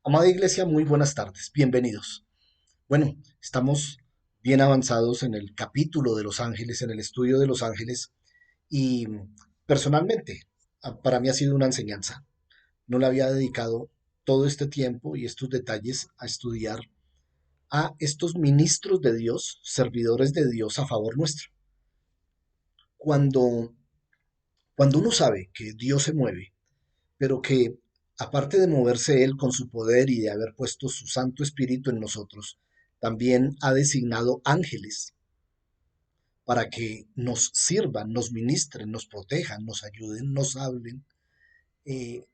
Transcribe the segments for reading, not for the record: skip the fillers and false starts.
Amada Iglesia, muy buenas tardes, bienvenidos. Bueno, estamos bien avanzados en el capítulo de los ángeles, en el estudio de los ángeles y personalmente, para mí ha sido una enseñanza. No le había dedicado todo este tiempo y estos detalles a estudiar a estos ministros de Dios, servidores de Dios a favor nuestro. Cuando, cuando uno sabe que Dios se mueve, pero que aparte de moverse Él con su poder y de haber puesto su Santo Espíritu en nosotros, también ha designado ángeles para que nos sirvan, nos ministren, nos protejan, nos ayuden, nos hablen, eh,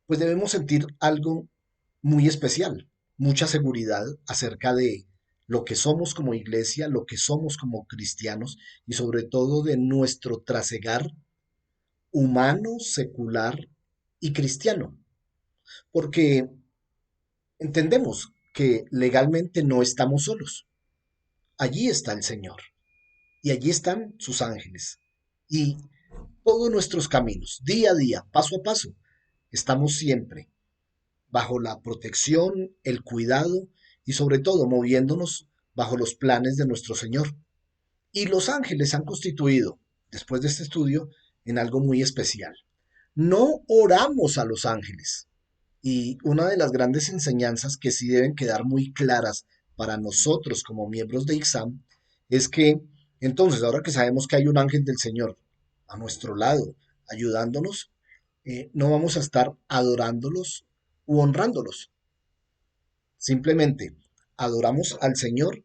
pues debemos sentir algo muy especial, mucha seguridad acerca de lo que somos como iglesia, lo que somos como cristianos y sobre todo de nuestro trasegar humano, secular y cristiano. Porque entendemos que legalmente no estamos solos. Allí está el Señor y allí están sus ángeles. Y todos nuestros caminos, día a día, paso a paso, estamos siempre bajo la protección, el cuidado y sobre todo moviéndonos bajo los planes de nuestro Señor. Y los ángeles han constituido, después de este estudio, en algo muy especial. No oramos a los ángeles, y una de las grandes enseñanzas que sí deben quedar muy claras para nosotros como miembros de IXAM es que entonces, ahora que sabemos que hay un ángel del Señor a nuestro lado, ayudándonos, no vamos a estar adorándolos u honrándolos. Simplemente adoramos al Señor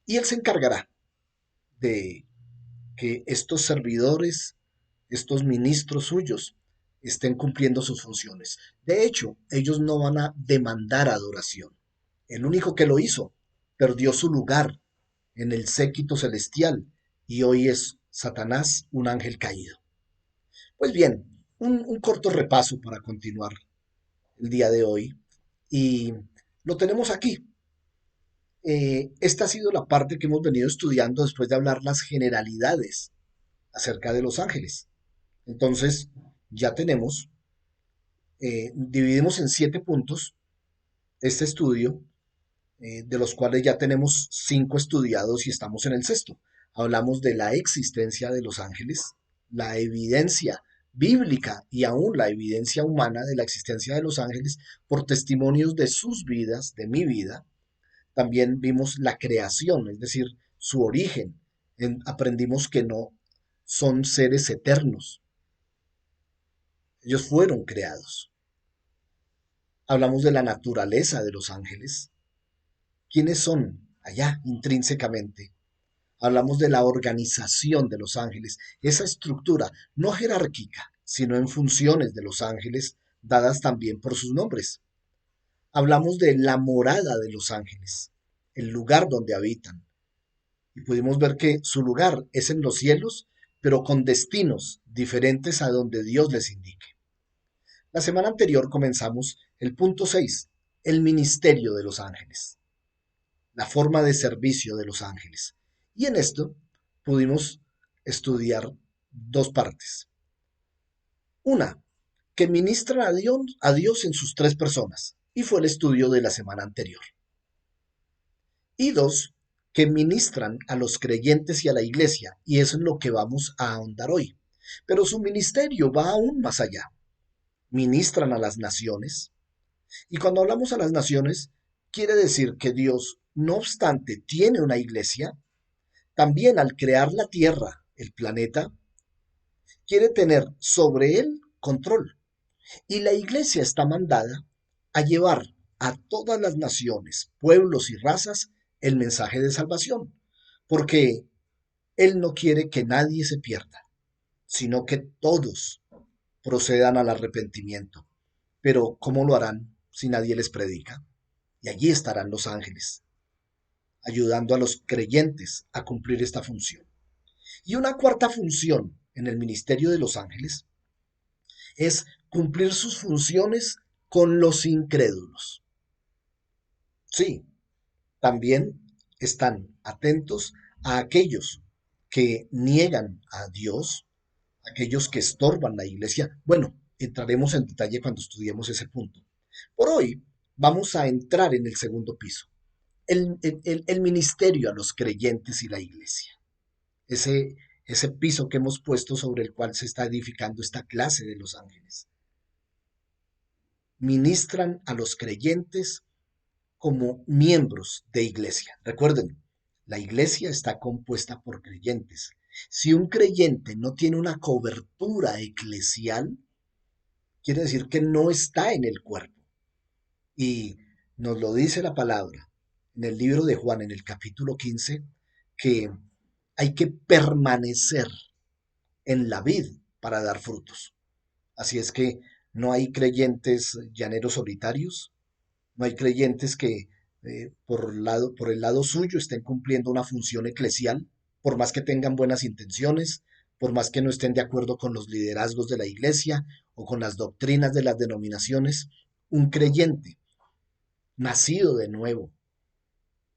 y Él se encargará de que estos servidores, estos ministros suyos, estén cumpliendo sus funciones. De hecho, ellos no van a demandar adoración. El único que lo hizo perdió su lugar en el séquito celestial y hoy es Satanás, un ángel caído. Pues bien, un corto repaso para continuar el día de hoy y lo tenemos aquí. Esta ha sido la parte que hemos venido estudiando después de hablar las generalidades acerca de los ángeles. Entonces, ya tenemos, dividimos en 7 puntos este estudio, de los cuales ya tenemos 5 estudiados y estamos en el sexto. Hablamos de la existencia de los ángeles, la evidencia bíblica y aún la evidencia humana de la existencia de los ángeles por testimonios de sus vidas, de mi vida. También vimos la creación, es decir, su origen. Aprendimos que no son seres eternos, ellos fueron creados. Hablamos de la naturaleza de los ángeles, quiénes son allá intrínsecamente. Hablamos de la organización de los ángeles, esa estructura no jerárquica, sino en funciones de los ángeles, dadas también por sus nombres. Hablamos de la morada de los ángeles, el lugar donde habitan. Y pudimos ver que su lugar es en los cielos, pero con destinos diferentes a donde Dios les indique. La semana anterior comenzamos el punto 6, el ministerio de los ángeles, la forma de servicio de los ángeles. Y en esto pudimos estudiar dos partes. Una, que ministran a Dios en sus tres personas, y fue el estudio de la semana anterior. Y dos, que ministran a los creyentes y a la iglesia, y eso es lo que vamos a ahondar hoy. Pero su ministerio va aún más allá. Ministran a las naciones, y cuando hablamos a las naciones, quiere decir que Dios, no obstante, tiene una iglesia, también al crear la Tierra, el planeta, quiere tener sobre él control. Y la iglesia está mandada a llevar a todas las naciones, pueblos y razas el mensaje de salvación, porque él no quiere que nadie se pierda, sino que todos procedan al arrepentimiento. Pero ¿cómo lo harán si nadie les predica? Y allí estarán los ángeles, ayudando a los creyentes a cumplir esta función. Y una cuarta función en el ministerio de los ángeles es cumplir sus funciones con los incrédulos. Sí, también están atentos a aquellos que niegan a Dios, aquellos que estorban la iglesia. Bueno, entraremos en detalle cuando estudiemos ese punto. Por hoy vamos a entrar en el segundo piso, el ministerio a los creyentes y la iglesia. Ese, ese piso que hemos puesto sobre el cual se está edificando esta clase de los ángeles. Ministran a los creyentes como miembros de iglesia. Recuerden, la iglesia está compuesta por creyentes. Si un creyente no tiene una cobertura eclesial, quiere decir que no está en el cuerpo. Y nos lo dice la palabra en el libro de Juan, en el capítulo 15, que hay que permanecer en la vid para dar frutos. Así es que no hay creyentes llaneros solitarios, no hay creyentes que por el lado suyo estén cumpliendo una función eclesial, por más que tengan buenas intenciones, por más que no estén de acuerdo con los liderazgos de la iglesia o con las doctrinas de las denominaciones. Un creyente nacido de nuevo,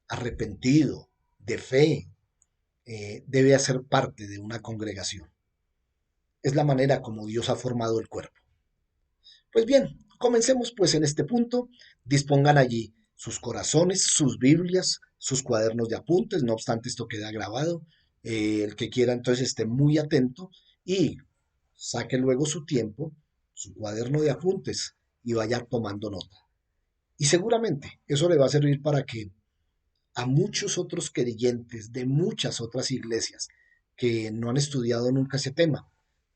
arrepentido, de fe, debe hacer parte de una congregación. Es la manera como Dios ha formado el cuerpo. Pues bien, comencemos pues en este punto. Dispongan allí sus corazones, sus Biblias, sus cuadernos de apuntes. No obstante, esto queda grabado. El que quiera entonces esté muy atento y saque luego su tiempo, su cuaderno de apuntes y vaya tomando nota. Y seguramente eso le va a servir para que a muchos otros creyentes de muchas otras iglesias que no han estudiado nunca ese tema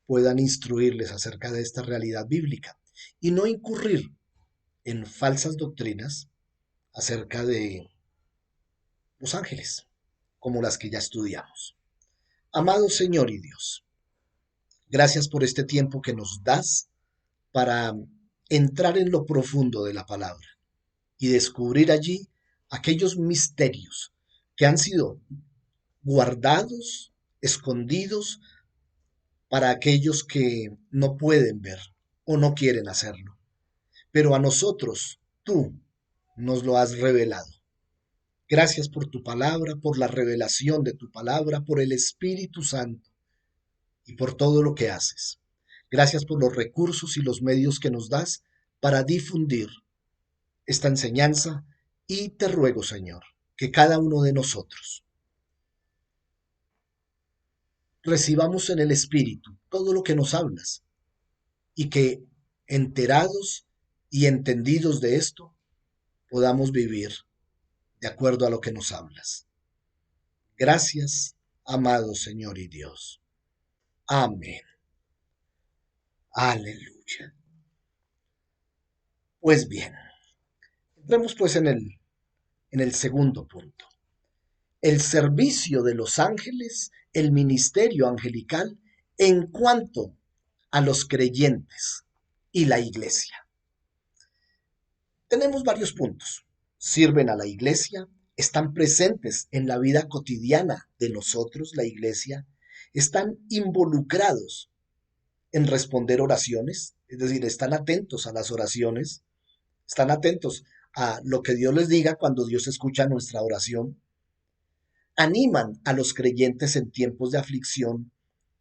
puedan instruirles acerca de esta realidad bíblica y no incurrir en falsas doctrinas acerca de los ángeles, como las que ya estudiamos. Amado Señor y Dios, gracias por este tiempo que nos das para entrar en lo profundo de la palabra y descubrir allí aquellos misterios que han sido guardados, escondidos para aquellos que no pueden ver o no quieren hacerlo. Pero a nosotros, tú nos lo has revelado. Gracias por tu palabra, por la revelación de tu palabra, por el Espíritu Santo y por todo lo que haces. Gracias por los recursos y los medios que nos das para difundir esta enseñanza y te ruego, Señor, que cada uno de nosotros recibamos en el Espíritu todo lo que nos hablas y que enterados y entendidos de esto podamos vivir de acuerdo a lo que nos hablas. Gracias, amado Señor y Dios. Amén. Aleluya. Pues bien, entremos pues en el segundo punto. El servicio de los ángeles, el ministerio angelical en cuanto a los creyentes y la iglesia. Tenemos varios puntos. Sirven a la iglesia, están presentes en la vida cotidiana de nosotros, la iglesia, están involucrados en responder oraciones, es decir, están atentos a las oraciones, están atentos a lo que Dios les diga cuando Dios escucha nuestra oración, animan a los creyentes en tiempos de aflicción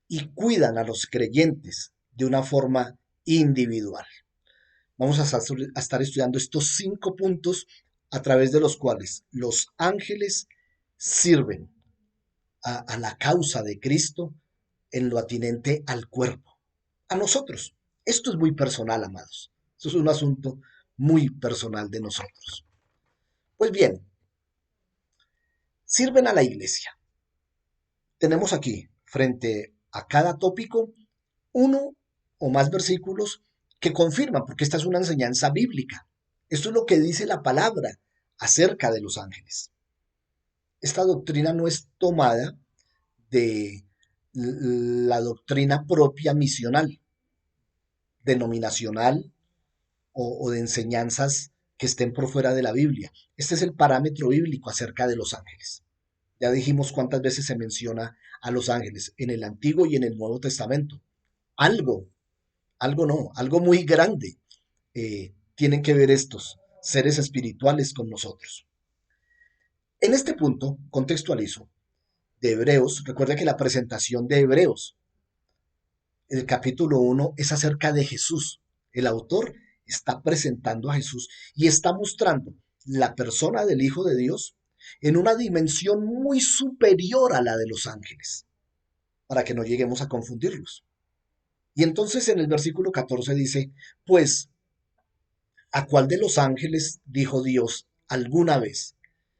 y cuidan a los creyentes de una forma individual. Vamos a estar estudiando estos 5 puntos a través de los cuales los ángeles sirven a la causa de Cristo en lo atinente al cuerpo, a nosotros. Esto es muy personal, amados. Esto es un asunto muy personal de nosotros. Pues bien, sirven a la iglesia. Tenemos aquí, frente a cada tópico, uno o más versículos que confirman, porque esta es una enseñanza bíblica. Esto es lo que dice la palabra acerca de los ángeles. Esta doctrina no es tomada de la doctrina propia misional, denominacional o de enseñanzas que estén por fuera de la Biblia. Este es el parámetro bíblico acerca de los ángeles. Ya dijimos cuántas veces se menciona a los ángeles en el Antiguo y en el Nuevo Testamento. Algo, algo no, algo muy grande tienen que ver estos seres espirituales con nosotros. En este punto, contextualizo, de Hebreos, recuerda que la presentación de Hebreos, el capítulo 1, es acerca de Jesús. El autor está presentando a Jesús y está mostrando la persona del Hijo de Dios en una dimensión muy superior a la de los ángeles, para que no lleguemos a confundirlos. Y entonces en el versículo 14 dice, pues, ¿a cuál de los ángeles dijo Dios alguna vez,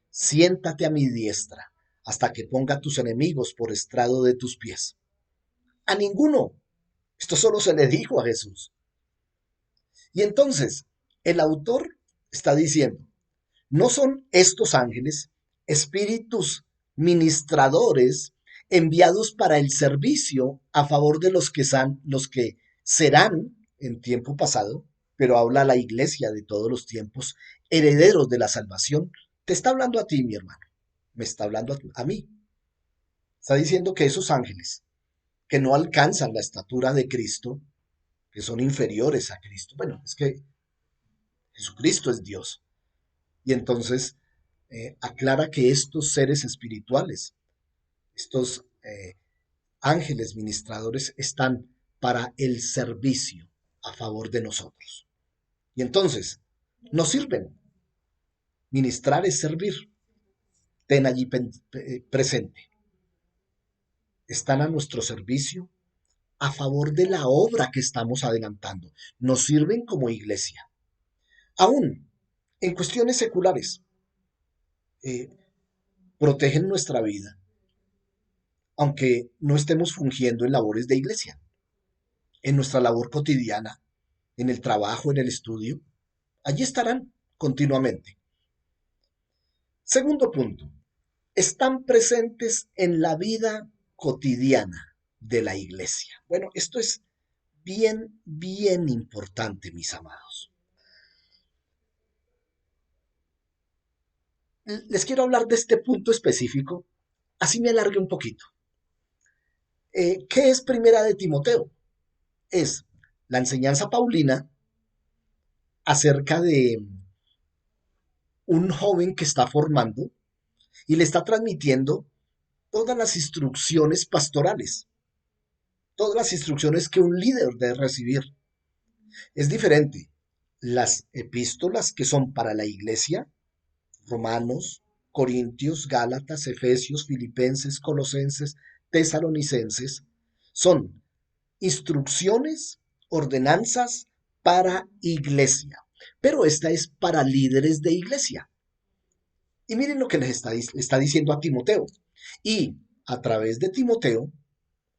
siéntate a mi diestra hasta que ponga a tus enemigos por estrado de tus pies? A ninguno. Esto solo se le dijo a Jesús. Y entonces el autor está diciendo, ¿no son estos ángeles espíritus ministradores enviados para el servicio a favor de los que serán en tiempo pasado? Pero habla la iglesia de todos los tiempos, herederos de la salvación. Te está hablando a ti, mi hermano. Me está hablando a mí. Está diciendo que esos ángeles que no alcanzan la estatura de Cristo, que son inferiores a Cristo. Bueno, es que Jesucristo es Dios. Y entonces aclara que estos seres espirituales, estos ángeles ministradores, están para el servicio a favor de nosotros. Y entonces nos sirven. Ministrar es servir. Ten allí presente. Están a nuestro servicio a favor de la obra que estamos adelantando. Nos sirven como iglesia. Aún en cuestiones seculares, eh, protegen nuestra vida, aunque no estemos fungiendo en labores de iglesia, en nuestra labor cotidiana, en el trabajo, en el estudio, allí estarán continuamente. Segundo punto, están presentes en la vida cotidiana de la iglesia. Bueno, esto es bien importante, mis amados. Les quiero hablar de este punto específico, así me alargue un poquito. ¿Qué es Primera de Timoteo? Es la enseñanza paulina acerca de un joven que está formando y le está transmitiendo todas las instrucciones pastorales, todas las instrucciones que un líder debe recibir. Es diferente las epístolas que son para la iglesia, Romanos, Corintios, Gálatas, Efesios, Filipenses, Colosenses, Tesalonicenses, son instrucciones, ordenanzas para iglesia, pero esta es para líderes de iglesia. Y miren lo que les está diciendo a Timoteo. Y a través de Timoteo,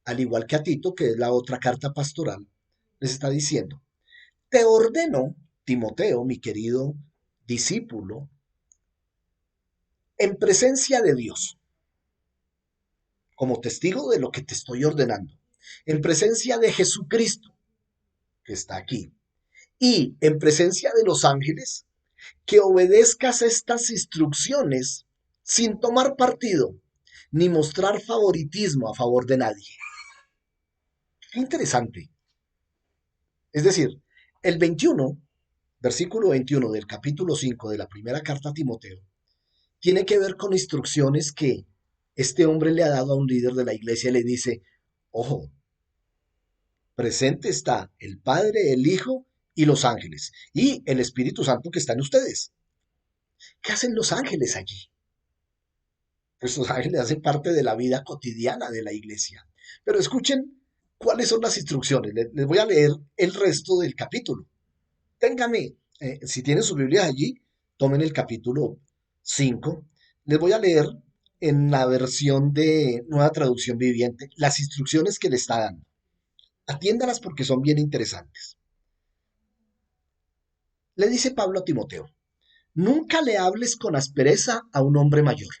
al igual que a Tito, que es la otra carta pastoral, les está diciendo, te ordeno, Timoteo, mi querido discípulo, en presencia de Dios, como testigo de lo que te estoy ordenando, en presencia de Jesucristo, que está aquí, y en presencia de los ángeles, que obedezcas estas instrucciones sin tomar partido ni mostrar favoritismo a favor de nadie. Qué interesante. Es decir, el 21, versículo 21 del capítulo 5 de la primera carta a Timoteo, tiene que ver con instrucciones que este hombre le ha dado a un líder de la iglesia y le dice, ojo, presente está el Padre, el Hijo y los ángeles, y el Espíritu Santo que está en ustedes. ¿Qué hacen los ángeles allí? Pues los ángeles hacen parte de la vida cotidiana de la iglesia. Pero escuchen cuáles son las instrucciones. Les voy a leer el resto del capítulo. Téngame, si tienen su Biblia allí, tomen el capítulo 5. Les voy a leer en la versión de Nueva Traducción Viviente las instrucciones que le está dando. Atiéndalas porque son bien interesantes. Le dice Pablo a Timoteo, nunca le hables con aspereza a un hombre mayor,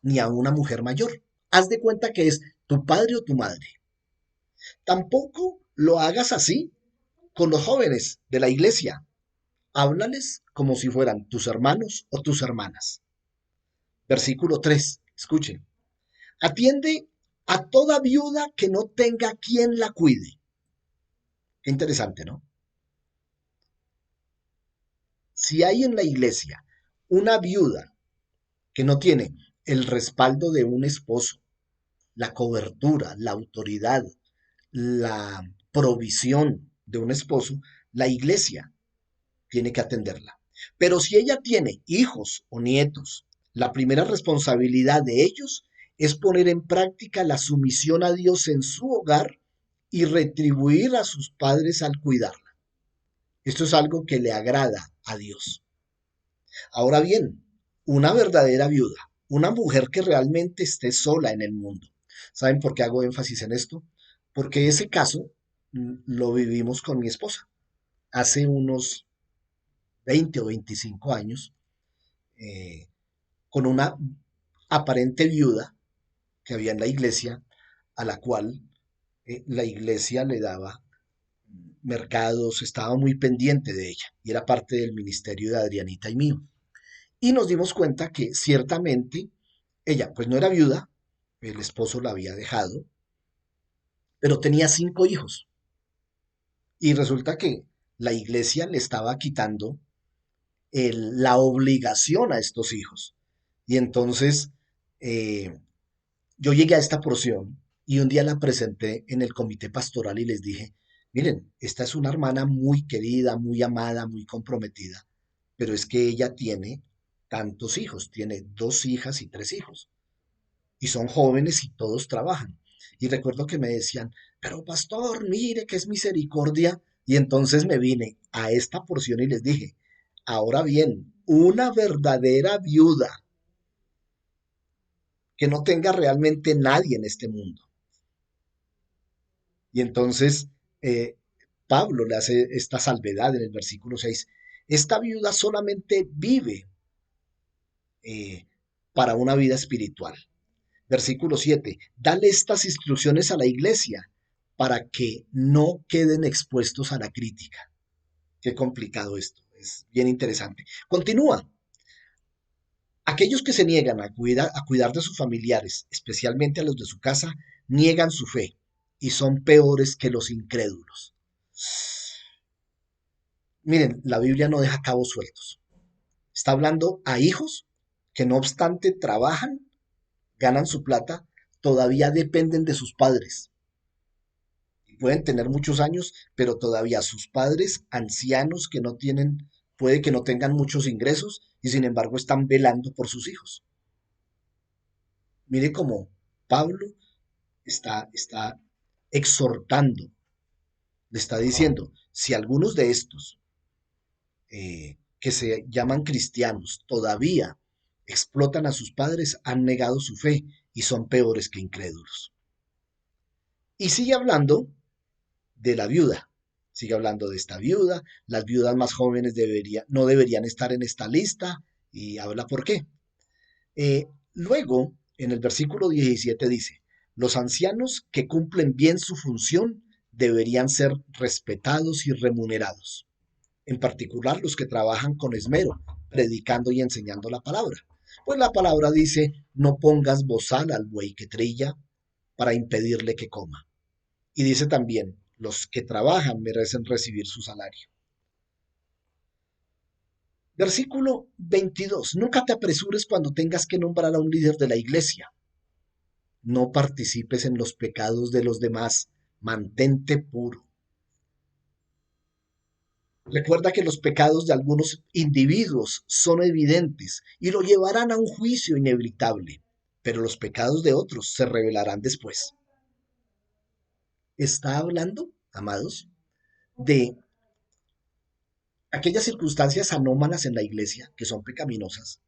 ni a una mujer mayor. Haz de cuenta que es tu padre o tu madre. Tampoco lo hagas así con los jóvenes de la iglesia. Háblales como si fueran tus hermanos o tus hermanas. Versículo 3. Escuchen. Atiende a toda viuda que no tenga quien la cuide. Qué interesante, ¿no? Si hay en la iglesia una viuda que no tiene el respaldo de un esposo, la cobertura, la autoridad, la provisión de un esposo, La iglesia tiene que atenderla. Pero si ella tiene hijos o nietos, la primera responsabilidad de ellos es poner en práctica la sumisión a Dios en su hogar y retribuir a sus padres al cuidarla. Esto es algo que le agrada a Dios. Ahora bien, una verdadera viuda, una mujer que realmente esté sola en el mundo. ¿Saben por qué hago énfasis en esto? Porque ese caso lo vivimos con mi esposa hace unos 20 o 25 años, eh, con una aparente viuda que había en la iglesia, a la cual la iglesia le daba mercados, estaba muy pendiente de ella y era parte del ministerio de Adrianita y mío. Y nos dimos cuenta que ciertamente ella pues no era viuda, el esposo la había dejado, pero tenía 5 hijos. Y resulta que la iglesia le estaba quitando la obligación a estos hijos. Y entonces eh, yo llegué a esta porción y un día la presenté en el comité pastoral y les dije, miren, esta es una hermana muy querida, muy amada, muy comprometida, pero es que ella tiene tantos hijos, tiene 2 hijas y 3 hijos, y son jóvenes y todos trabajan. Y recuerdo que me decían, pero pastor, mire que es misericordia. Y entonces me vine a esta porción y les dije, ahora bien, una verdadera viuda que no tenga realmente nadie en este mundo. Y entonces Pablo le hace esta salvedad en el versículo 6. Esta viuda solamente vive eh, para una vida espiritual. Versículo 7. Dale estas instrucciones a la iglesia para que no queden expuestos a la crítica. Qué complicado esto. Es bien interesante. Continúa. Aquellos que se niegan a cuidar de sus familiares, especialmente a los de su casa, niegan su fe y son peores que los incrédulos. Miren, la Biblia no deja cabos sueltos. Está hablando a hijos que no obstante trabajan, ganan su plata, todavía dependen de sus padres. Y pueden tener muchos años, pero todavía sus padres, ancianos que no tienen, puede que no tengan muchos ingresos y sin embargo están velando por sus hijos. Mire cómo Pablo está exhortando, le está diciendo, si algunos de estos que se llaman cristianos todavía explotan a sus padres, han negado su fe y son peores que incrédulos. Y sigue hablando de la viuda, sigue hablando de esta viuda, las viudas más jóvenes no deberían estar en esta lista y habla por qué. Luego, en el versículo 17 dice, los ancianos que cumplen bien su función deberían ser respetados y remunerados, en particular los que trabajan con esmero, predicando y enseñando la palabra. Pues la palabra dice, no pongas bozal al buey que trilla para impedirle que coma. Y dice también, los que trabajan merecen recibir su salario. Versículo 22. Nunca te apresures cuando tengas que nombrar a un líder de la iglesia. No participes en los pecados de los demás. Mantente puro. Recuerda que los pecados de algunos individuos son evidentes y lo llevarán a un juicio inevitable, pero los pecados de otros se revelarán después. Está hablando, amados, de aquellas circunstancias anómalas en la iglesia que son pecaminosas,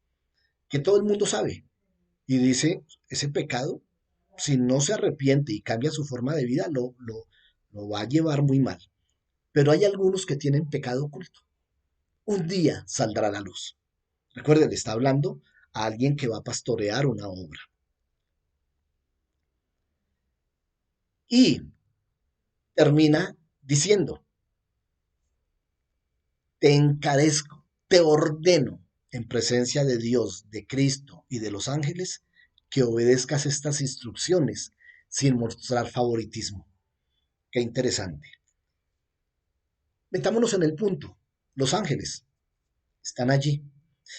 que todo el mundo sabe. Y dice, ese pecado, si no se arrepiente y cambia su forma de vida, lo va a llevar muy mal. Pero hay algunos que tienen pecado oculto. Un día saldrá a la luz. Recuerden, está hablando a alguien que va a pastorear una obra. Y termina diciendo, te encarezco, te ordeno en presencia de Dios, de Cristo y de los ángeles, que obedezcas estas instrucciones sin mostrar favoritismo. Qué interesante. Metámonos en el punto. Los ángeles están allí.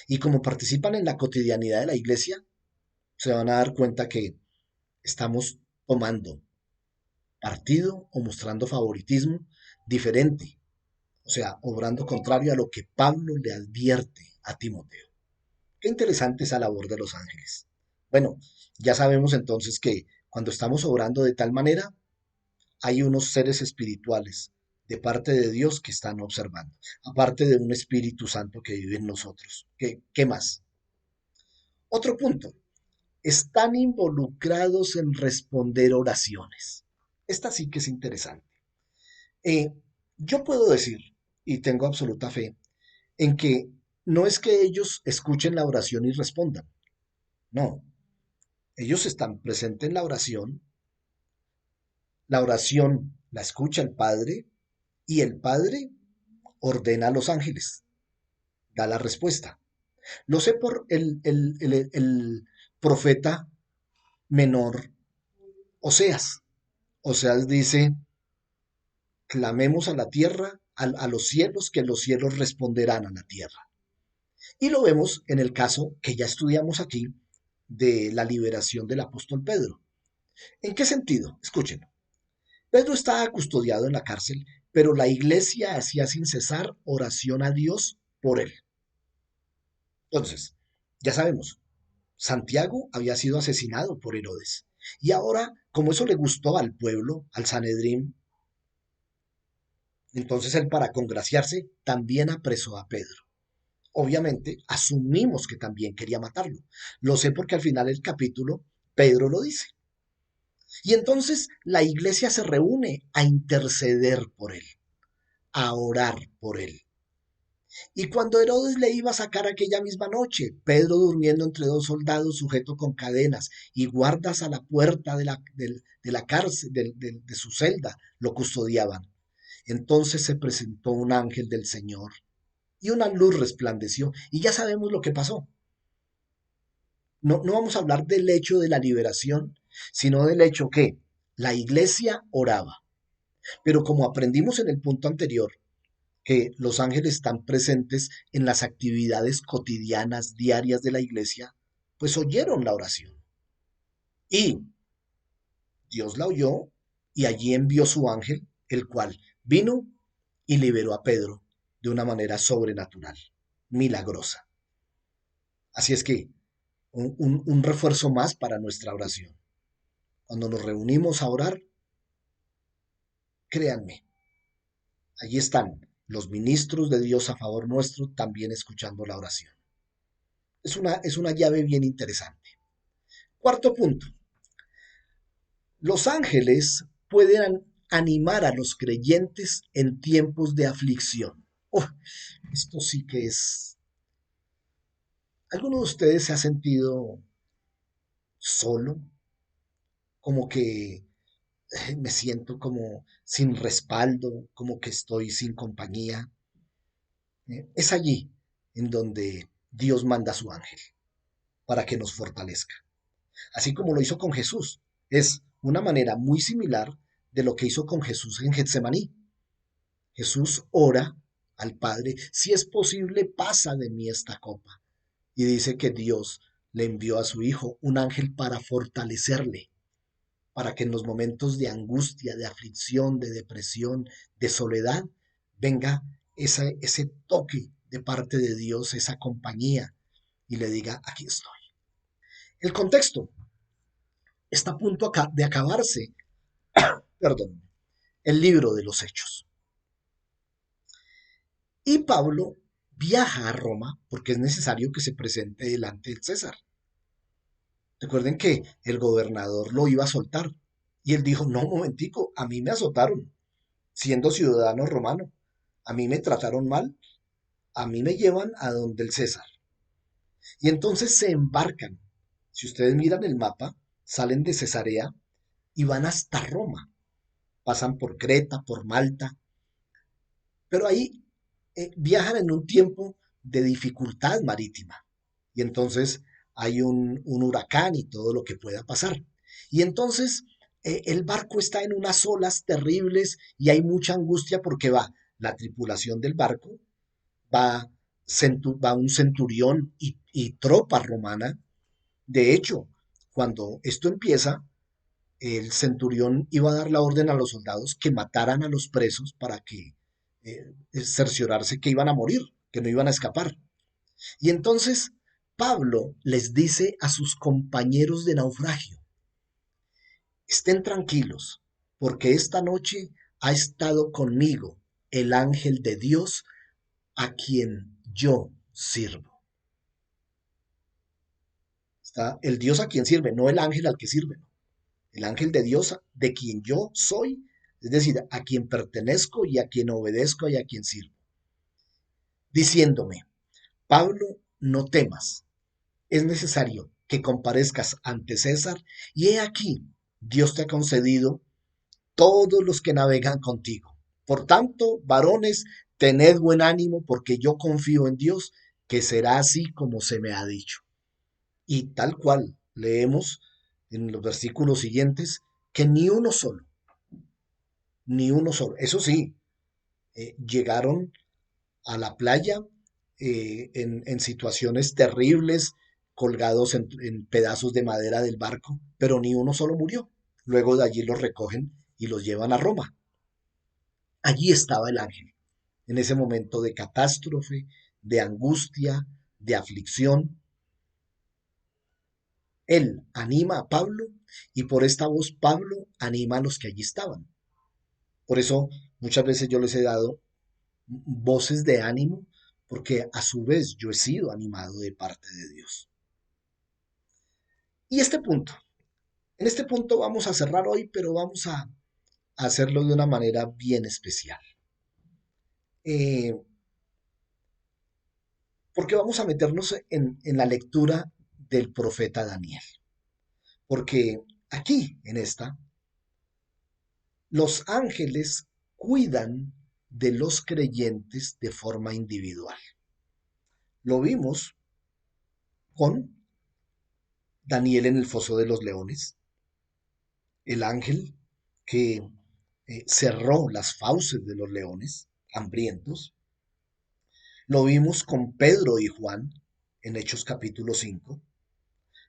Y como participan en la cotidianidad de la iglesia, se van a dar cuenta que estamos tomando partido o mostrando favoritismo diferente o sea, obrando contrario a lo que Pablo le advierte a Timoteo. Qué interesante esa labor de los ángeles. Bueno, ya sabemos entonces que cuando estamos obrando de tal manera, hay unos seres espirituales de parte de Dios que están observando, aparte de un Espíritu Santo que vive en nosotros. ¿Qué más? Otro punto, están involucrados en responder oraciones. Esta sí que es interesante. Eh, yo puedo decir, y tengo absoluta fe, en que no es que ellos escuchen la oración y respondan. No, ellos están presentes en la oración la escucha el Padre y el Padre ordena a los ángeles, da la respuesta. Lo sé por el profeta menor Oseas. Oseas dice, clamemos a la tierra, a los cielos, que los cielos responderán a la tierra. Y lo vemos en el caso que ya estudiamos aquí de la liberación del apóstol Pedro. ¿En qué sentido? Escuchen. Pedro estaba custodiado en la cárcel, pero la iglesia hacía sin cesar oración a Dios por él. Entonces, ya sabemos, Santiago había sido asesinado por Herodes. Y ahora, como eso le gustó al pueblo, al Sanedrín, entonces él para congraciarse también apresó a Pedro. Obviamente, asumimos que también quería matarlo. Lo sé porque al final del capítulo Pedro lo dice. Y entonces la iglesia se reúne a interceder por él, a orar por él. Y cuando Herodes le iba a sacar aquella misma noche, Pedro durmiendo entre dos soldados sujeto con cadenas y guardas a la puerta de la cárcel, de su celda, lo custodiaban. Entonces se presentó un ángel del Señor y una luz resplandeció y ya sabemos lo que pasó. No, no vamos a hablar del hecho de la liberación, sino del hecho que la iglesia oraba. Pero como aprendimos en el punto anterior, que los ángeles están presentes en las actividades cotidianas, diarias de la iglesia, pues oyeron la oración. Y Dios la oyó y allí envió su ángel, el cual vino y liberó a Pedro de una manera sobrenatural, milagrosa. Así es que un refuerzo más para nuestra oración. Cuando nos reunimos a orar, créanme, allí están los ministros de Dios a favor nuestro también escuchando la oración. Es una llave bien interesante. Cuarto punto, los ángeles pueden animar a los creyentes en tiempos de aflicción. Oh, esto sí que es... ¿Alguno de ustedes se ha sentido solo? Como que me siento como sin respaldo, como que estoy sin compañía. Es allí en donde Dios manda a su ángel para que nos fortalezca. Así como lo hizo con Jesús. Es una manera muy similar de lo que hizo con Jesús en Getsemaní. Jesús ora al Padre, si es posible, pasa de mí esta copa. Y dice que Dios le envió a su Hijo un ángel para fortalecerle, para que en los momentos de angustia, de aflicción, de depresión, de soledad, venga ese toque de parte de Dios, esa compañía, y le diga, aquí estoy. El contexto está a punto de acabarse, perdón, el libro de los Hechos. Y Pablo viaja a Roma porque es necesario que se presente delante del César. Recuerden que el gobernador lo iba a soltar y él dijo, no, un momentico, a mí me azotaron siendo ciudadano romano, a mí me trataron mal, a mí me llevan a donde el César. Y entonces se embarcan. Si ustedes miran el mapa, salen de Cesarea y van hasta Roma. Pasan por Creta, por Malta, pero ahí viajan en un tiempo de dificultad marítima. Y entonces hay un huracán y todo lo que pueda pasar. Y entonces el barco está en unas olas terribles y hay mucha angustia porque va la tripulación del barco, va, va un centurión y tropa romana. De hecho, cuando esto empieza, el centurión iba a dar la orden a los soldados que mataran a los presos para que cerciorarse que iban a morir, que no iban a escapar. Y entonces Pablo les dice a sus compañeros de naufragio, estén tranquilos, porque esta noche ha estado conmigo el ángel de Dios a quien yo sirvo. Está el Dios a quien sirve, no el ángel al que sirve, no. El ángel de Dios de quien yo soy, es decir, a quien pertenezco y a quien obedezco y a quien sirvo, diciéndome, Pablo, no temas, es necesario que comparezcas ante César y he aquí, Dios te ha concedido todos los que navegan contigo. Por tanto, varones, tened buen ánimo porque yo confío en Dios, que será así como se me ha dicho. Y tal cual leemos en los versículos siguientes que ni uno solo, ni uno solo. Eso sí, llegaron a la playa en situaciones terribles, colgados en pedazos de madera del barco, pero ni uno solo murió. Luego de allí los recogen y los llevan a Roma. Allí estaba el ángel, en ese momento de catástrofe, de angustia, de aflicción. Él anima a Pablo y por esta voz Pablo anima a los que allí estaban. Por eso muchas veces yo les he dado voces de ánimo porque a su vez yo he sido animado de parte de Dios. Y en este punto vamos a cerrar hoy, pero vamos a hacerlo de una manera bien especial. Eh, Porque vamos a meternos en la lectura del profeta Daniel. Porque aquí, en esta, los ángeles cuidan de los creyentes de forma individual. Lo vimos con Daniel en el foso de los leones, el ángel que cerró las fauces de los leones hambrientos. Lo vimos con Pedro y Juan en Hechos capítulo 5.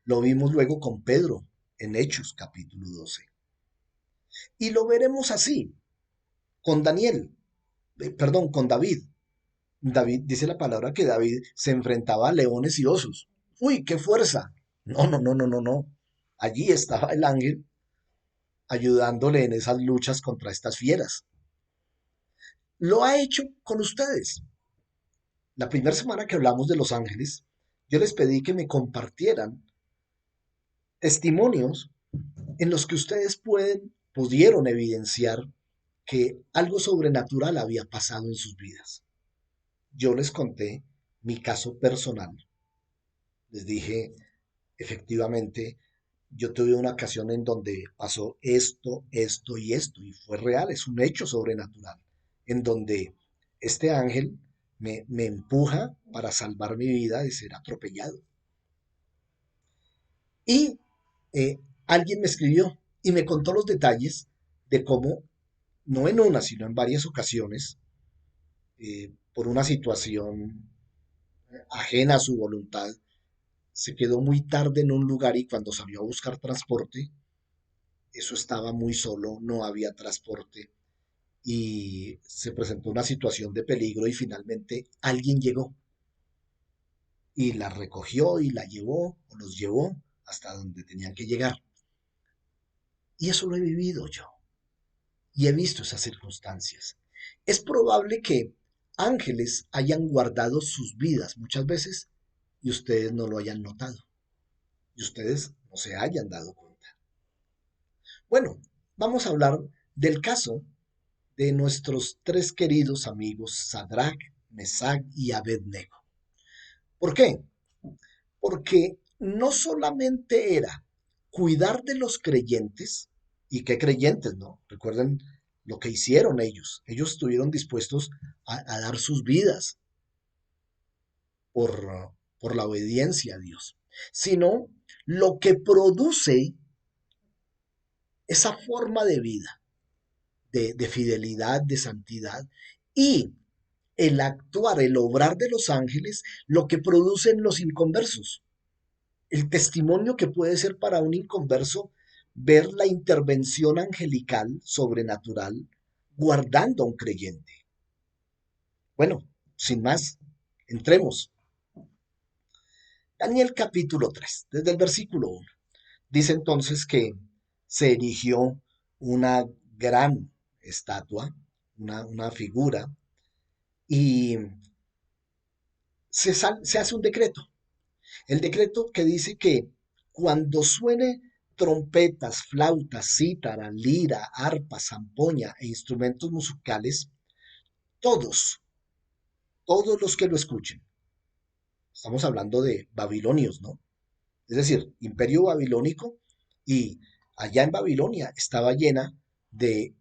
Lo vimos luego con Pedro en Hechos capítulo 12. Y lo veremos así con Daniel, con David. David dice la palabra que David se enfrentaba a leones y osos. ¡Uy, qué fuerza! No, no, no, no, no, no. Allí estaba el ángel ayudándole en esas luchas contra estas fieras. Lo ha hecho con ustedes. La primera semana que hablamos de los ángeles, yo les pedí que me compartieran testimonios en los que ustedes pudieron evidenciar que algo sobrenatural había pasado en sus vidas. Yo les conté mi caso personal. Les dije, efectivamente, yo tuve una ocasión en donde pasó esto, esto y esto, y fue real, es un hecho sobrenatural, en donde este ángel me empuja para salvar mi vida de ser atropellado. Y alguien me escribió y me contó los detalles de cómo, no en una, sino en varias ocasiones, por una situación ajena a su voluntad, se quedó muy tarde en un lugar y cuando salió a buscar transporte, eso estaba muy solo, no había transporte y se presentó una situación de peligro y finalmente alguien llegó y la recogió y la llevó o los llevó hasta donde tenían que llegar. Y eso lo he vivido yo y he visto esas circunstancias. Es probable que ángeles hayan guardado sus vidas muchas veces y ustedes no lo hayan notado y ustedes no se hayan dado cuenta. Bueno, vamos a hablar del caso de nuestros tres queridos amigos Sadrach, Mesach y Abednego. ¿Por qué? Porque no solamente era cuidar de los creyentes, y qué creyentes, ¿no? Recuerden lo que hicieron ellos. Ellos estuvieron dispuestos a dar sus vidas por la obediencia a Dios, sino lo que produce esa forma de vida, de fidelidad, de santidad, y el actuar, el obrar de los ángeles, lo que producen los inconversos. El testimonio que puede ser para un inconverso ver la intervención angelical, sobrenatural, guardando a un creyente. Bueno, sin más, entremos. Daniel capítulo 3, desde el versículo 1. Dice entonces que se erigió una gran estatua, una figura, y se hace un decreto. El decreto que dice que cuando suene trompetas, flautas, cítara, lira, arpa, zampoña e instrumentos musicales, todos, todos los que lo escuchen, estamos hablando de babilonios, ¿no? Es decir, imperio babilónico, y allá en Babilonia estaba llena de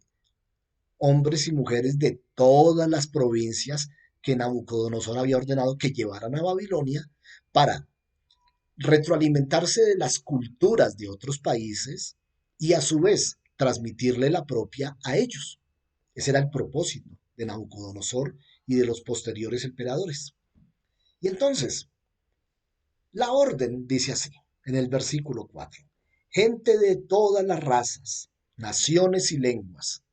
hombres y mujeres de todas las provincias que Nabucodonosor había ordenado que llevaran a Babilonia para retroalimentarse de las culturas de otros países y a su vez transmitirle la propia a ellos. Ese era el propósito de Nabucodonosor y de los posteriores emperadores. Y entonces, la orden dice así, en el versículo 4: gente de todas las razas, naciones y lenguas,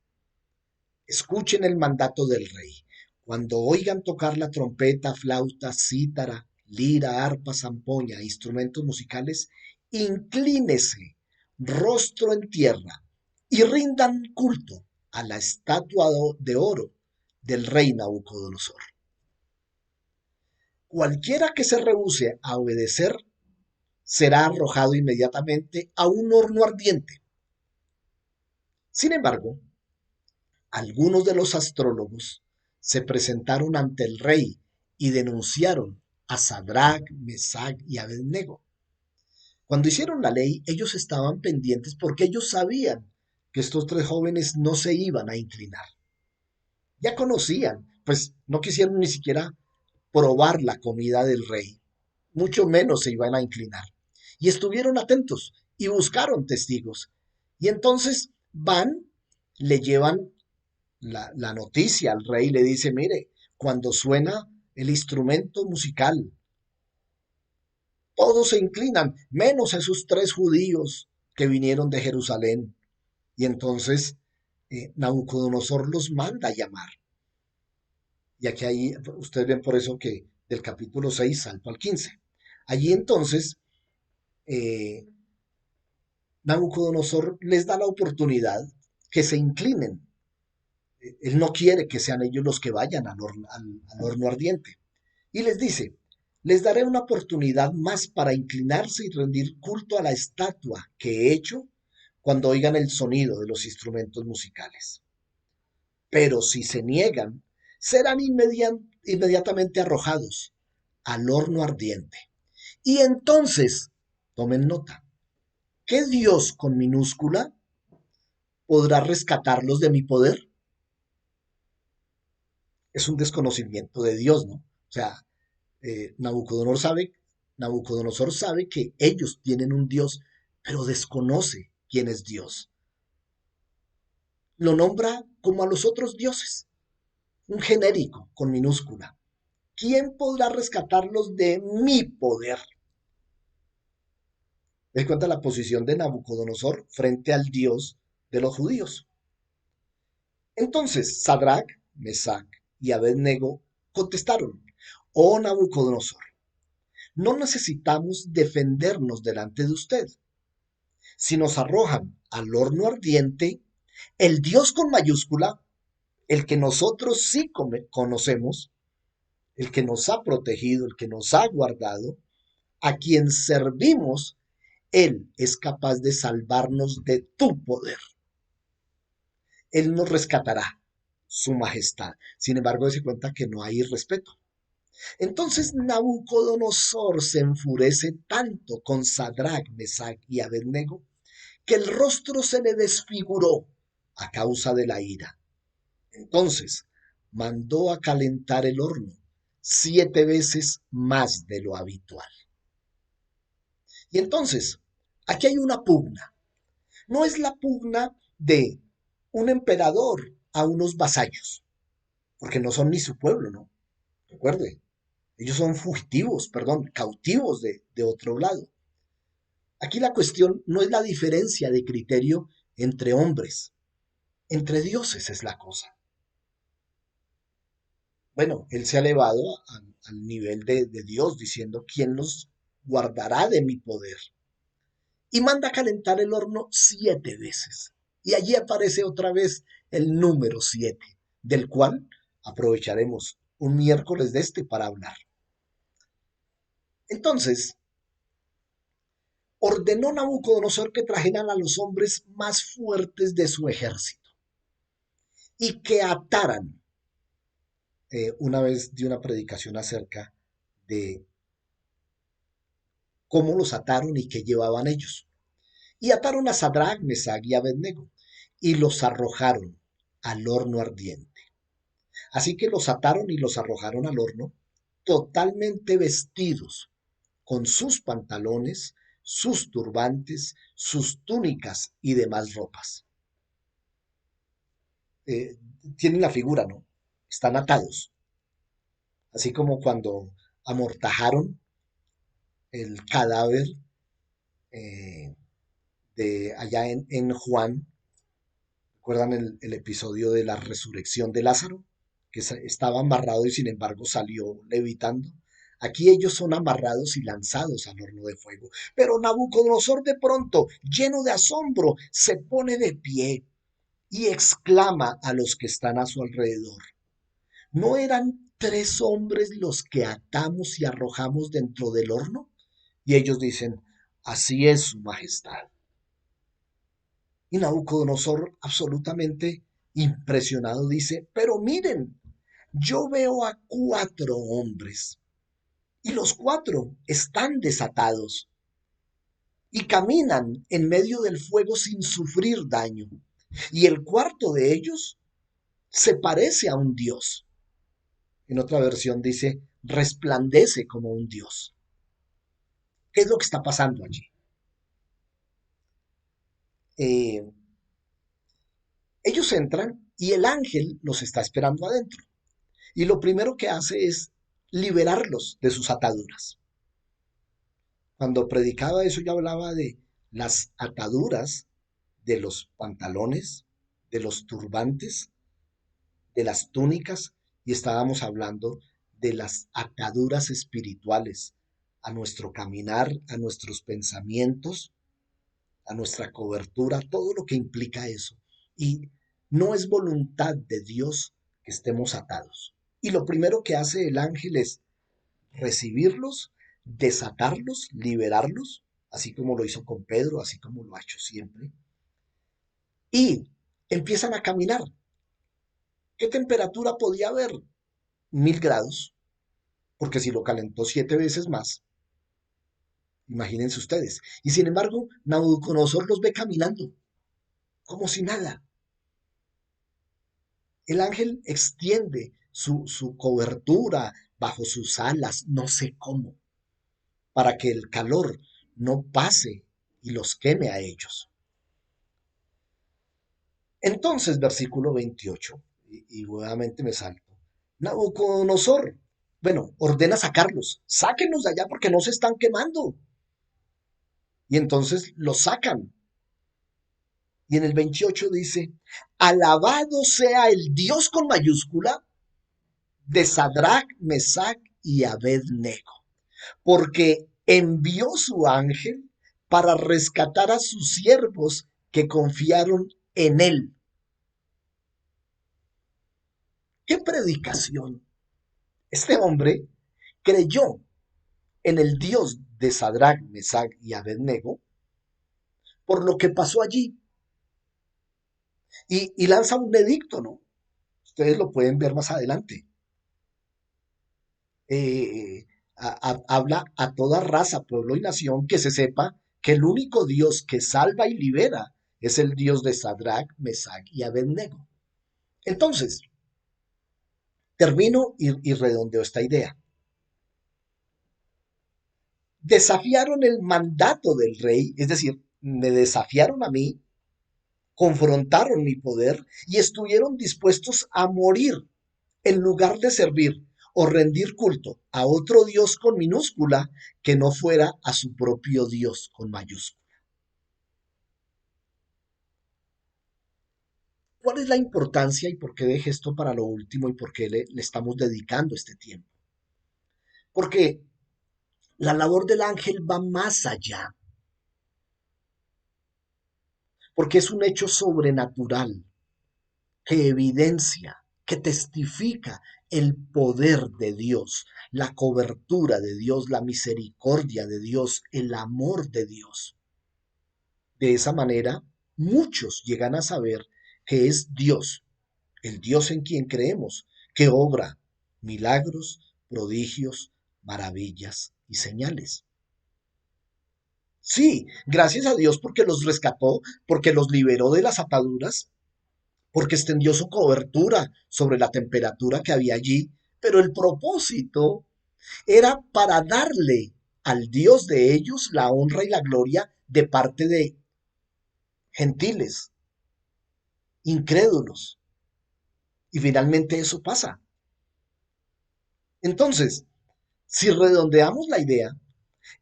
escuchen el mandato del rey. Cuando oigan tocar la trompeta, flauta, cítara, lira, arpa, zampoña, instrumentos musicales, inclínese rostro en tierra y rindan culto a la estatua de oro del rey Nabucodonosor. Cualquiera que se rehúse a obedecer será arrojado inmediatamente a un horno ardiente. Sin embargo, algunos de los astrólogos se presentaron ante el rey y denunciaron a Sadrach, Mesach y Abednego. Cuando hicieron la ley, ellos estaban pendientes porque ellos sabían que estos tres jóvenes no se iban a inclinar. Ya conocían, pues no quisieron ni siquiera probar la comida del rey, mucho menos se iban a inclinar. Y estuvieron atentos y buscaron testigos. Y entonces van, le llevan la noticia al rey, le dice, mire, cuando suena el instrumento musical, todos se inclinan, menos esos tres judíos que vinieron de Jerusalén. Y entonces Nabucodonosor los manda a llamar. Y aquí ahí, ustedes ven por eso que del capítulo 6 salto al 15. Allí entonces eh, Nabucodonosor les da la oportunidad que se inclinen. Él no quiere que sean ellos los que vayan al horno ardiente. Y les dice, les daré una oportunidad más para inclinarse y rendir culto a la estatua que he hecho cuando oigan el sonido de los instrumentos musicales. Pero si se niegan, serán inmediatamente arrojados al horno ardiente. Y entonces, tomen nota, ¿qué Dios con minúscula podrá rescatarlos de mi poder? Es un desconocimiento de Dios, ¿no? O sea, Nabucodonosor sabe que ellos tienen un Dios, pero desconoce quién es Dios. Lo nombra como a los otros dioses, un genérico con minúscula. ¿Quién podrá rescatarlos de mi poder? Me cuenta la posición de Nabucodonosor frente al Dios de los judíos. Entonces Sadrach, Mesach y Abednego contestaron, oh Nabucodonosor, no necesitamos defendernos delante de usted. Si nos arrojan al horno ardiente, el Dios con mayúscula, el que nosotros sí conocemos, el que nos ha protegido, el que nos ha guardado, a quien servimos, Él es capaz de salvarnos de tu poder. Él nos rescatará, su majestad. Sin embargo, se cuenta que no hay respeto. Entonces Nabucodonosor se enfurece tanto con Sadrach, Mesach y Abednego que el rostro se le desfiguró a causa de la ira. Entonces mandó a calentar el horno 7 veces más de lo habitual. Y entonces, aquí hay una pugna. No es la pugna de un emperador a unos vasallos, porque no son ni su pueblo, ¿no? Recuerde, ellos son fugitivos, perdón, cautivos de otro lado. Aquí la cuestión no es la diferencia de criterio entre hombres, entre dioses es la cosa. Bueno, él se ha elevado al nivel de Dios, diciendo, ¿quién nos guardará de mi poder? Y manda a calentar el horno 7 veces. Y allí aparece otra vez el número 7, del cual aprovecharemos un miércoles de este para hablar. Entonces, ordenó Nabucodonosor que trajeran a los hombres más fuertes de su ejército y que ataran. Una vez di una predicación acerca de cómo los ataron y qué llevaban ellos. Y ataron a Sadrach, Mesach y Abednego y los arrojaron al horno ardiente. Así que los ataron y los arrojaron al horno, totalmente vestidos, con sus pantalones, sus turbantes, sus túnicas y demás ropas. Eh, Tienen la figura, ¿no? Están atados, así como cuando amortajaron el cadáver eh, de allá en Juan. ¿Recuerdan el episodio de la resurrección de Lázaro? Que estaba amarrado y sin embargo salió levitando. Aquí ellos son amarrados y lanzados al horno de fuego. Pero Nabucodonosor de pronto, lleno de asombro, se pone de pie y exclama a los que están a su alrededor. ¿No eran 3 hombres los que atamos y arrojamos dentro del horno? Y ellos dicen, así es, su majestad. Y Nabucodonosor, absolutamente impresionado, dice, pero miren, yo veo a 4 hombres y los 4 están desatados y caminan en medio del fuego sin sufrir daño. Y el cuarto de ellos se parece a un dios. En otra versión dice, resplandece como un dios. ¿Qué es lo que está pasando allí? Eh, Ellos entran y el ángel los está esperando adentro. Y lo primero que hace es liberarlos de sus ataduras. Cuando predicaba eso, yo hablaba de las ataduras de los pantalones, de los turbantes, de las túnicas, y estábamos hablando de las ataduras espirituales a nuestro caminar, a nuestros pensamientos, a nuestra cobertura, todo lo que implica eso. Y no es voluntad de Dios que estemos atados. Y lo primero que hace el ángel es recibirlos, desatarlos, liberarlos, así como lo hizo con Pedro, así como lo ha hecho siempre, y empiezan a caminar. ¿Qué temperatura podía haber? 1000 grados, porque si lo calentó 7 veces más, imagínense ustedes. Y sin embargo, Nabucodonosor los ve caminando, como si nada. El ángel extiende su cobertura bajo sus alas, no sé cómo, para que el calor no pase y los queme a ellos. Entonces, versículo 28, y nuevamente me salto. Nabucodonosor, bueno, ordena sacarlos, sáquenlos de allá porque no se están quemando. Y entonces los sacan. Y en el 28 dice, alabado sea el Dios con mayúscula de Sadrach, Mesach y Abednego, porque envió su ángel para rescatar a sus siervos que confiaron en él. ¡Qué predicación! Este hombre creyó en el Dios de Sadrach, Mesach y Abednego por lo que pasó allí y lanza un edicto, ¿no? Ustedes lo pueden ver más adelante. Eh, Habla a toda raza, pueblo y nación que se sepa que el único Dios que salva y libera es el Dios de Sadrach, Mesach y Abednego. Entonces, termino y redondeo esta idea. Desafiaron el mandato del rey, es decir, me desafiaron a mí, confrontaron mi poder y estuvieron dispuestos a morir en lugar de servir o rendir culto a otro Dios con minúscula que no fuera a su propio Dios con mayúscula. ¿Cuál es la importancia y por qué dejé esto para lo último y por qué le estamos dedicando este tiempo? Porque la labor del ángel va más allá, porque es un hecho sobrenatural que evidencia, que testifica el poder de Dios, la cobertura de Dios, la misericordia de Dios, el amor de Dios. De esa manera, muchos llegan a saber que es Dios, el Dios en quien creemos, que obra milagros, prodigios, maravillas y señales. Sí, gracias a Dios porque los rescató, porque los liberó de las ataduras, porque extendió su cobertura sobre la temperatura que había allí, pero el propósito era para darle al Dios de ellos la honra y la gloria de parte de gentiles, incrédulos. Y finalmente eso pasa. Entonces, si redondeamos la idea,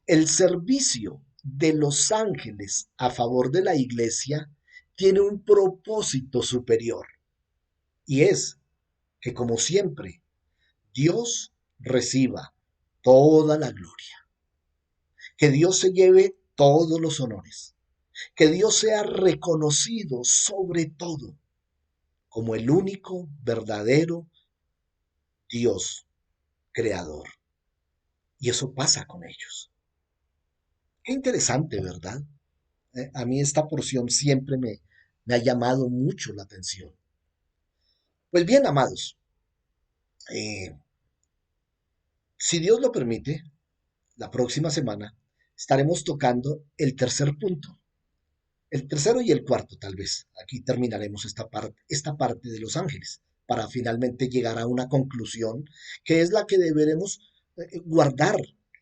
el servicio de los ángeles a favor de la iglesia tiene un propósito superior y es que, como siempre, Dios reciba toda la gloria, que Dios se lleve todos los honores, que Dios sea reconocido sobre todo como el único verdadero Dios creador. Y eso pasa con ellos. Qué interesante, ¿verdad? A mí esta porción siempre me ha llamado mucho la atención. Pues bien, amados, eh, si Dios lo permite, la próxima semana estaremos tocando el tercer punto, el tercero y el cuarto tal vez. Aquí terminaremos esta parte de los ángeles para finalmente llegar a una conclusión que es la que deberemos guardar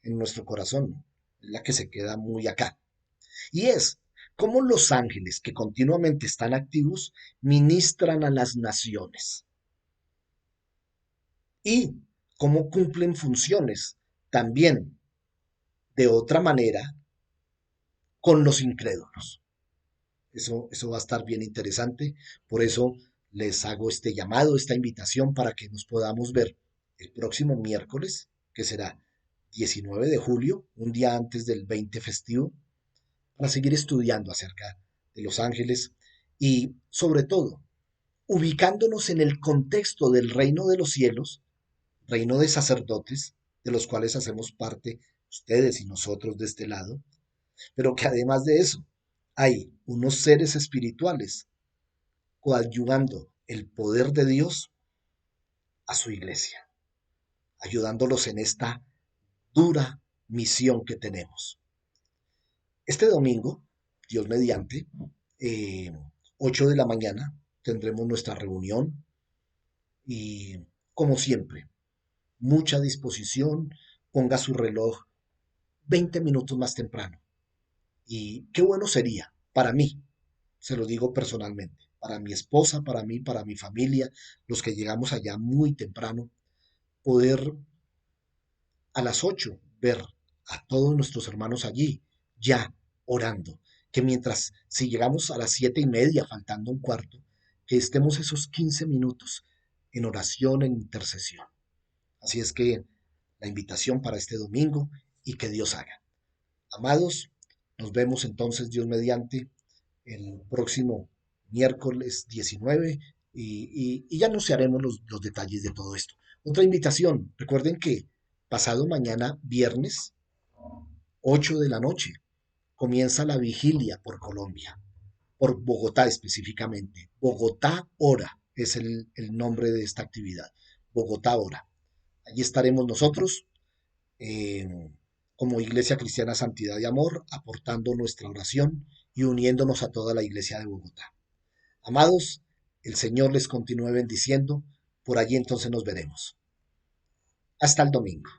en nuestro corazón, la que se queda muy acá. Y es cómo los ángeles que continuamente están activos ministran a las naciones y cómo cumplen funciones también de otra manera con los incrédulos. Eso va a estar bien interesante. Por eso les hago este llamado, esta invitación para que nos podamos ver el próximo miércoles, que será 19 de julio, un día antes del 20 festivo, para seguir estudiando acerca de los ángeles y, sobre todo, ubicándonos en el contexto del reino de los cielos, reino de sacerdotes, de los cuales hacemos parte ustedes y nosotros de este lado, pero que además de eso hay unos seres espirituales coadyuvando el poder de Dios a su iglesia, ayudándolos en esta dura misión que tenemos. Este domingo, Dios mediante, eh, 8 de la mañana, tendremos nuestra reunión y, como siempre, mucha disposición, ponga su reloj 20 minutos más temprano. Y qué bueno sería para mí, se lo digo personalmente, para mi esposa, para mí, para mi familia, los que llegamos allá muy temprano, poder a las 8 ver a todos nuestros hermanos allí, ya orando. Que mientras, si llegamos a las 7:30, faltando un cuarto, que estemos esos 15 minutos en oración, en intercesión. Así es que la invitación para este domingo y que Dios haga. Amados, nos vemos entonces, Dios mediante, el próximo miércoles 19 y ya anunciaremos los detalles de todo esto. Otra invitación, recuerden que pasado mañana, viernes, 8 de la noche, comienza la vigilia por Colombia, por Bogotá específicamente. Bogotá Hora es el nombre de esta actividad. Bogotá Hora. Allí estaremos nosotros eh, como Iglesia Cristiana Santidad y Amor, aportando nuestra oración y uniéndonos a toda la Iglesia de Bogotá. Amados, el Señor les continúe bendiciendo. Por allí entonces nos veremos. Hasta el domingo.